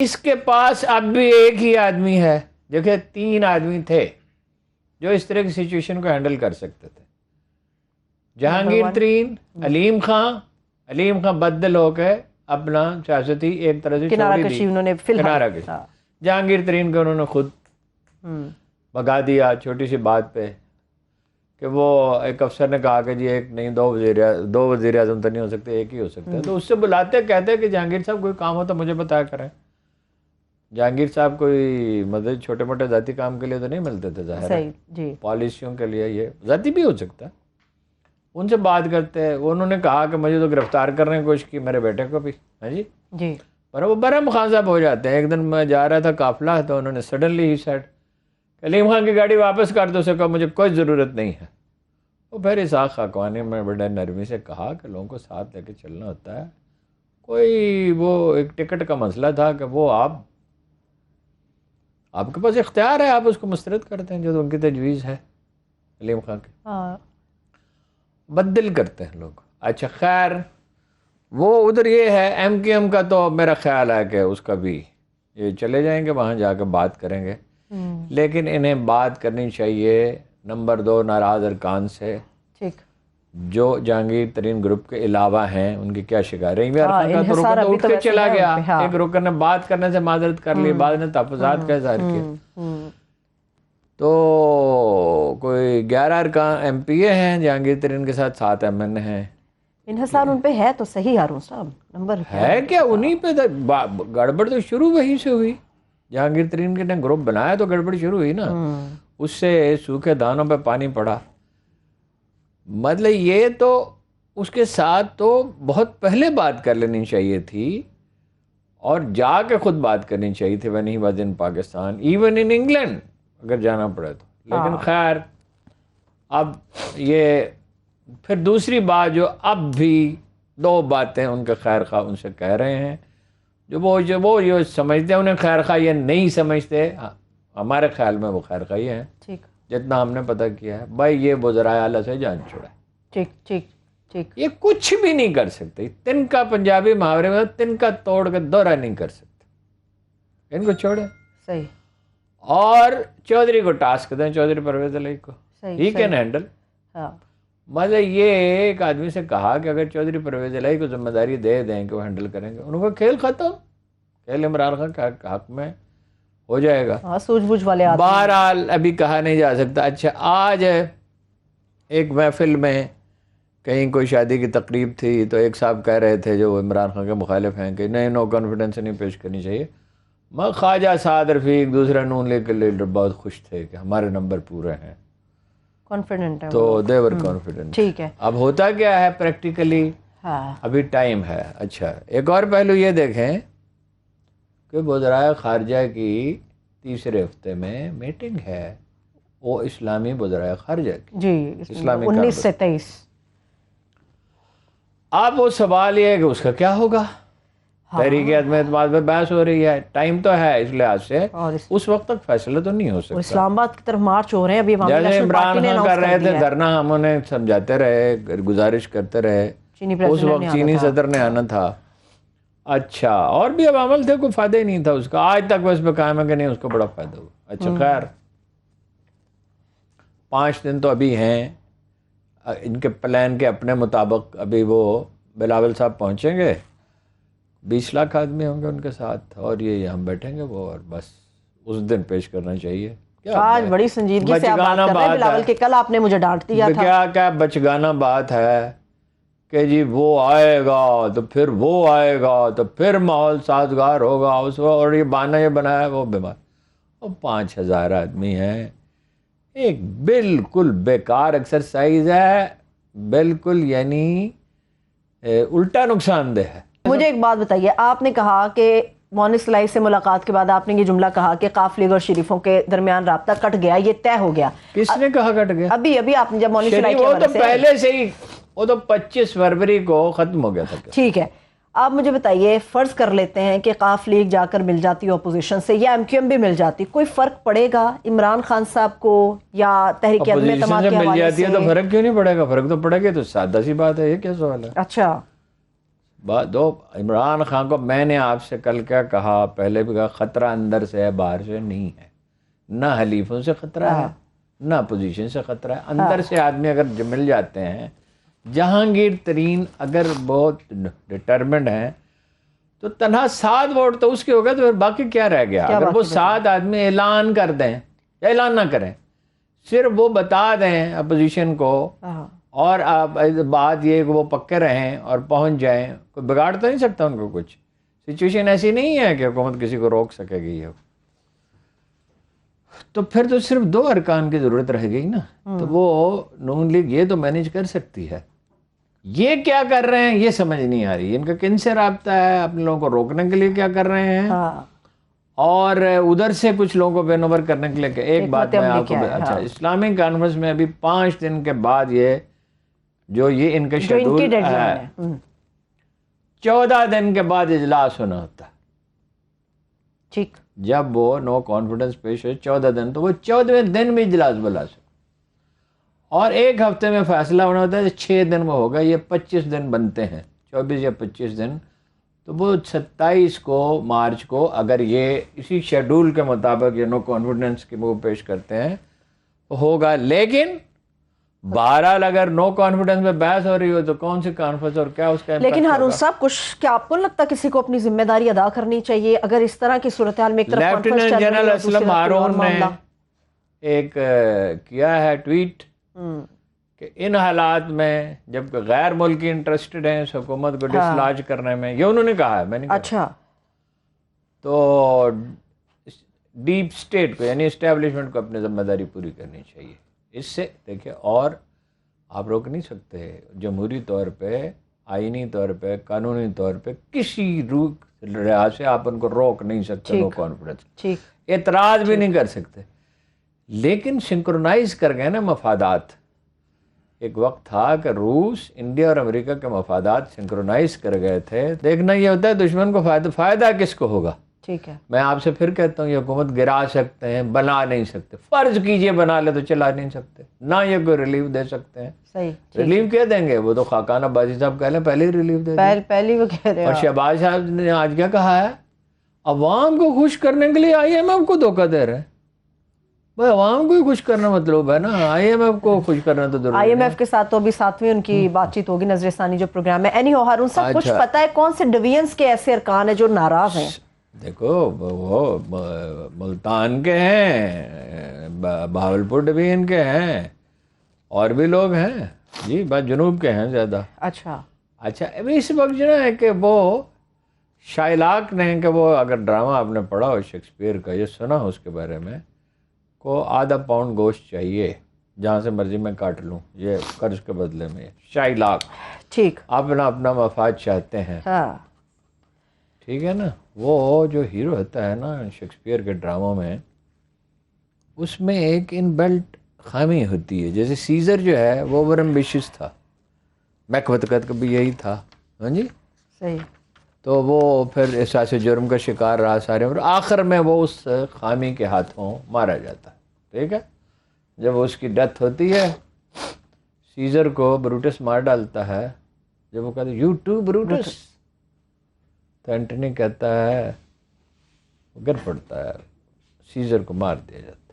اس کے پاس اب بھی ایک ہی آدمی ہے. دیکھیں 3 آدمی تھے جو اس طرح کی سچویشن کو ہینڈل کر سکتے تھے. جہانگیر ترین، علیم خان بدل ہو کے اپنا سیاستی ایک طرح سے کنارہ کشی انہوں نے کنارہ کشی. جہانگیر ترین کو انہوں نے خود بھگا دیا چھوٹی سی بات پہ کہ وہ ایک افسر نے کہا کہ جی ایک نہیں 2 وزیر اعظم تو نہیں ہو سکتے، ایک ہی ہو سکتا ہے. تو اس سے بلاتے کہتے کہ جہانگیر صاحب کوئی کام ہو تو مجھے بتایا کریں. جہانگیر صاحب کوئی مطلب چھوٹے موٹے ذاتی کام کے لیے تو نہیں ملتے تھے، ظاہر ہے پالیسیوں کے لیے یہ ذاتی بھی ہو سکتا ہے. ان سے بات کرتے ہیں. انہوں نے کہا کہ مجھے تو گرفتار کرنے کی کوشش کی، میرے بیٹے کو بھی. ہاں جی پر وہ برہم خان صاحب ہو جاتے ہیں. ایک دن میں جا رہا تھا قافلہ، تو انہوں نے سڈنلی ہی سیٹ علیم خان کی گاڑی واپس کر دو. اسے کہا مجھے کوئی ضرورت نہیں ہے. وہ پھر اسحاق خاقانی میں بڑے نرمی سے کہا کہ لوگوں کو ساتھ لے کے چلنا ہوتا ہے. کوئی وہ ایک ٹکٹ کا مسئلہ تھا کہ وہ آپ کے پاس اختیار ہے، آپ اس کو مسترد کرتے ہیں جو ان کی تجویز ہے علیم خان کی. بدل کرتے ہیں لوگ. اچھا خیر، وہ ادھر یہ ہے ایم کیو ایم کا، تو میرا خیال ہے کہ اس کا بھی یہ چلے جائیں گے وہاں جا کے بات کریں گے. لیکن انہیں بات کرنی چاہیے نمبر 2 ناراض ارکان سے جو جہانگیر ترین گروپ کے علاوہ ہیں. ان کی کیا شکایت رہی؟ خان کا تو رکن تو اٹھ کے چلا گیا. ایک رکن نے بات کرنے سے معذرت کر لی، بعد نے تحفظات کا اظہار کیا. تو کوئی 11 ارکان ایم پی اے ہیں جہانگیر ترین کے ساتھ 7 ایم این اے ہیں. انحصار ان پہ ہے تو صحیح ہارون صاحب، نمبر ہے کیا انہی پہ گڑبڑ تو شروع وہیں سے ہوئی. جہانگیر ترین کے نے گروپ بنایا تو گڑبڑ شروع ہوئی نا. اس سے سوکھے دانوں پہ پانی پڑا. مطلب یہ تو اس کے ساتھ تو بہت پہلے بات کر لینی چاہیے تھی اور جا کے خود بات کرنی چاہیے تھی. when he was in Pakistan, even in England اگر جانا پڑے تو. لیکن خیر اب یہ پھر دوسری بات جو اب بھی 2 باتیں ان کے خیر خواہ ان سے کہہ رہے ہیں جو وہ سمجھتے ہیں انہیں خیر خواہ یہ نہیں سمجھتے. ہمارے خیال میں وہ خیر خواہ ہیں جتنا ہم نے پتہ کیا ہے. بھائی یہ وزرائے اعلیٰ سے جان چھوڑا ہے. یہ کچھ بھی نہیں کر سکتے. تن کا پنجابی محاورے میں تن کا توڑ کے دورہ نہیں کر سکتے. ان کو چھوڑے صحیح. اور چودھری کو ٹاسک دیں، چودھری پرویز علی کو، ہی کین ہینڈل. مطلب یہ ایک آدمی سے کہا کہ اگر چودھری پرویز علی کو ذمہ داری دے دیں کہ وہ ہینڈل کریں گے، انہوں کو کھیل ختم، کھیل عمران خان کے حق میں ہو جائے گا. سوجھ بوجھ والے آدمی. بہرحال ابھی کہا نہیں جا سکتا. اچھا آج ایک محفل میں کہیں کوئی شادی کی تقریب تھی تو ایک صاحب کہہ رہے تھے جو عمران خان کے مخالف ہیں کہ نہیں، نو کانفیڈنس نہیں پیش کرنی چاہیے. میں خواجہ سعد رفیق دوسرے نون لیگ کے لیڈر بہت خوش تھے کہ ہمارے نمبر پورے ہیں، کانفیڈنٹ ہیں، تو دے ور کانفیڈنٹ. ٹھیک ہے. اب ہوتا کیا ہے پریکٹیکلی ابھی ٹائم ہے. اچھا ایک اور پہلو یہ دیکھیں کہ وزرائے خارجہ کی تیسرے ہفتے میں میٹنگ ہے، وہ اسلامی وزرائے خارجہ کی جی 19 سے 23. اب وہ سوال یہ ہے کہ اس کا کیا ہوگا. تحریک عدم اعتماد پہ بحث ہو رہی ہے. ٹائم تو ہے اس لحاظ سے، اس وقت تک فیصلہ تو نہیں ہو سکتا. اسلام آباد کی طرف مارچ ہو رہے ہیں ابھی. جیسے عمران خان کر رہے تھے دھرنا، ہم انہیں سمجھاتے رہے، گزارش کرتے رہے. اس وقت چینی صدر نے آنا تھا. اچھا اور بھی عوامل تھے، کوئی فائدہ ہی نہیں تھا اس کا. آج تک وہ اس پہ قائم ہے کہ نہیں اس کو بڑا فائدہ ہوا. اچھا خیر 5 دن تو ابھی ہیں. ان کے پلان کے اپنے مطابق ابھی وہ بلاول صاحب پہنچیں گے، 20 لاکھ آدمی ہوں گے ان کے ساتھ، اور یہ یہاں بیٹھیں گے وہ، اور بس اس دن پیش کرنا چاہیے. آج بڑی سنجیدگی سے آپ بات کر رہے ہیں بلاول کے. کل آپ نے مجھے ڈانٹ دیا تھا. کیا بچگانہ بات ہے کہ جی وہ آئے گا تو پھر وہ آئے گا تو پھر ماحول سازگار ہوگا اس وقت، اور یہ بہانہ یہ بنایا وہ بیمار. اور 5000 آدمی ہیں. ایک بالکل بیکار ایکسرسائز ہے، بالکل یعنی الٹا نقصان دہ ہے. مجھے ایک بات بتائیے، آپ نے کہا کہ مونس سلائی سے ملاقات کے بعد آپ نے یہ جملہ کہا کہ قاف لیگ اور شریفوں کے درمیان رابطہ کٹ گیا، یہ طے ہو گیا. کس نے کہا کٹ گیا؟ ابھی آپ نے جب مونس سلائی وہ تو پہلے سے ہی، وہ تو 25 فروری کو ختم ہو گیا تھا. ٹھیک ہے. آپ مجھے بتائیے، فرض کر لیتے ہیں کہ قاف لیگ جا کر مل جاتی اپوزیشن سے یا ایم کیو ایم بھی مل جاتی، کوئی فرق پڑے گا عمران خان صاحب کو یا تحریک عدم اعتماد کے حوالے سے؟ مل جاتی ہے تو فرق کیوں نہیں پڑے گا؟ فرق تو پڑے گا. تو سادہ سی بات ہے، یہ کیا سوال ہے؟ اچھا دو عمران خان کو میں نے آپ سے کل کیا کہا، پہلے بھی کہا، خطرہ اندر سے ہے باہر سے نہیں ہے، نہ حلیفوں سے خطرہ ہے نہ اپوزیشن سے خطرہ ہے، اندر سے آدمی اگر مل جاتے ہیں، جہانگیر ترین اگر بہت ڈٹرمنڈ ہیں تو تنہا 7 ووٹ تو اس کے ہو گئے، تو پھر باقی کیا رہ گیا؟ اگر وہ 7 آدمی اعلان کر دیں یا اعلان نہ کریں، صرف وہ بتا دیں اپوزیشن کو، اور بات یہ کہ وہ پکے رہیں اور پہنچ جائیں، کوئی بگاڑ تو نہیں سکتا ان کو کچھ. سچویشن ایسی نہیں ہے کہ حکومت کسی کو روک سکے گی. تو پھر تو صرف 2 ارکان کی ضرورت رہ گئی نا. تو وہ نون لیگ یہ تو مینیج کر سکتی ہے. یہ کیا کر رہے ہیں یہ سمجھ نہیں آ رہی، ان کا کن سے رابطہ ہے، اپنے لوگوں کو روکنے کے لیے کیا کر رہے ہیں، اور ادھر سے کچھ لوگوں کو بے نمبر کرنے کے لیے. کہ ایک بات میں آپ کو اچھا، اسلامک کانفرنس میں ابھی 5 دن کے بعد یہ جو یہ ان کا شیڈول ہے، 14 دن کے بعد اجلاس ہونا ہوتا ہے. ٹھیک، جب وہ نو کانفیڈنس پیش ہو 14 دن، تو وہ 14ویں دن بھی اجلاس بلا سکتے، اور 1 ہفتے میں فیصلہ ہونا ہوتا ہے. 6 دن میں ہوگا، یہ 25 دن بنتے ہیں، 24 یا 25 دن. تو وہ 27 کو مارچ کو اگر یہ اسی شیڈول کے مطابق یہ نو کانفیڈنس کی وہ پیش کرتے ہیں ہوگا. لیکن بہرحال اگر نو کانفیڈنس میں بحث ہو رہی ہو تو کون سی کانفرنس اور کیا اس کا امپیکٹ لیکن ہارون ہوگا؟ صاحب کیا آپ کو لگتا ہے کسی کو اپنی ذمہ داری ادا کرنی چاہیے اگر اس طرح کی صورتحال میں ایک طرف کانفرنس لیفٹیننٹ چل رہی جنرل ہے اسلم ہارون نے ایک کیا ہے ٹویٹ کہ ان حالات میں جب غیر ملکی انٹرسٹڈ ہیں اس حکومت کو ڈسلاج کرنے میں، یہ انہوں نے کہا ہے، میں نے کہا. اچھا، تو ڈیپ اسٹیٹ کو یعنی اسٹیبلشمنٹ کو اپنی ذمہ داری پوری کرنی چاہیے. اس سے دیکھیں، اور آپ روک نہیں سکتے جمہوری طور پہ، آئینی طور پہ، قانونی طور پہ کسی لحاظ سے آپ ان کو روک نہیں سکتے نو کانفیڈنس. اعتراض بھی نہیں کر سکتے، لیکن سنکرونائز کر گئے نا مفادات. ایک وقت تھا کہ روس، انڈیا اور امریکہ کے مفادات سنکرونائز کر گئے تھے. دیکھنا یہ ہوتا ہے دشمن کو فائدہ کس کو ہوگا. ٹھیک ہے، میں آپ سے پھر کہتا ہوں، یہ حکومت گرا سکتے ہیں، بنا نہیں سکتے. فرض کیجئے بنا لے تو چلا نہیں سکتے، نہ یہ کوئی ریلیف دے سکتے ہیں. صحیح، ریلیف کیا دیں گے؟ وہ تو خاقان عباسی صاحب کہہ لیں پہلے ہی ریلیف دے دیں. پہلی وہ کہہ رہے اور ہیں. شہباز صاحب نے آج کیا کہا ہے؟ عوام کو خوش کرنے کے لیے IMF کو دھوکہ دے رہے ہیں. بھائی عوام کو ہی خوش کرنا مطلوب ہے نا، IMF کو خوش کرنا تو ضروری ہے. IMF کے ساتھ تو ابھی 7ویں ان کی بات چیت ہوگی، نظر ثانی جو پروگرام ہے. اینی ہو ہارون صاحب، کچھ پتہ ہے کون سے ڈویژنز کے ایسے ارکان ہیں جو ناراض ہیں؟ دیکھو وہ ملتان کے ہیں، بہاولپور ڈویژن کے ہیں، اور بھی لوگ ہیں جی، بس جنوب کے ہیں زیادہ. اچھا، ابھی اس وقت جو ہے کہ وہ شائلاک نے کہ وہ اگر ڈرامہ آپ نے پڑھا ہو شیکسپیئر کا، یہ سنا ہو اس کے بارے میں، کو ½ پاؤنڈ گوشت چاہیے جہاں سے مرضی میں کاٹ لوں، یہ قرض کے بدلے میں. شائلاک ٹھیک، اپنا مفاد چاہتے ہیں. ہاں، ٹھیک ہے نا. وہ جو ہیرو ہوتا ہے نا شیکسپیئر کے ڈراموں میں، اس میں ایک ان بیلٹ خامی ہوتی ہے. جیسے سیزر جو ہے وہ اوور ایمبیشس تھا، میکبتھ کا بھی یہی تھا. ہاں جی، صحیح. تو وہ پھر احساس جرم کا شکار رہا سارے، اور آخر میں وہ اس خامی کے ہاتھوں مارا جاتا ہے. ٹھیک ہے. جب اس کی ڈیتھ ہوتی ہے، سیزر کو بروٹس مار ڈالتا ہے. جب وہ کہتے یو ٹو بروٹس، تو اینٹنی کہتا ہے، وہ گر پڑتا ہے، سیزر کو مار دیا جاتا ہے.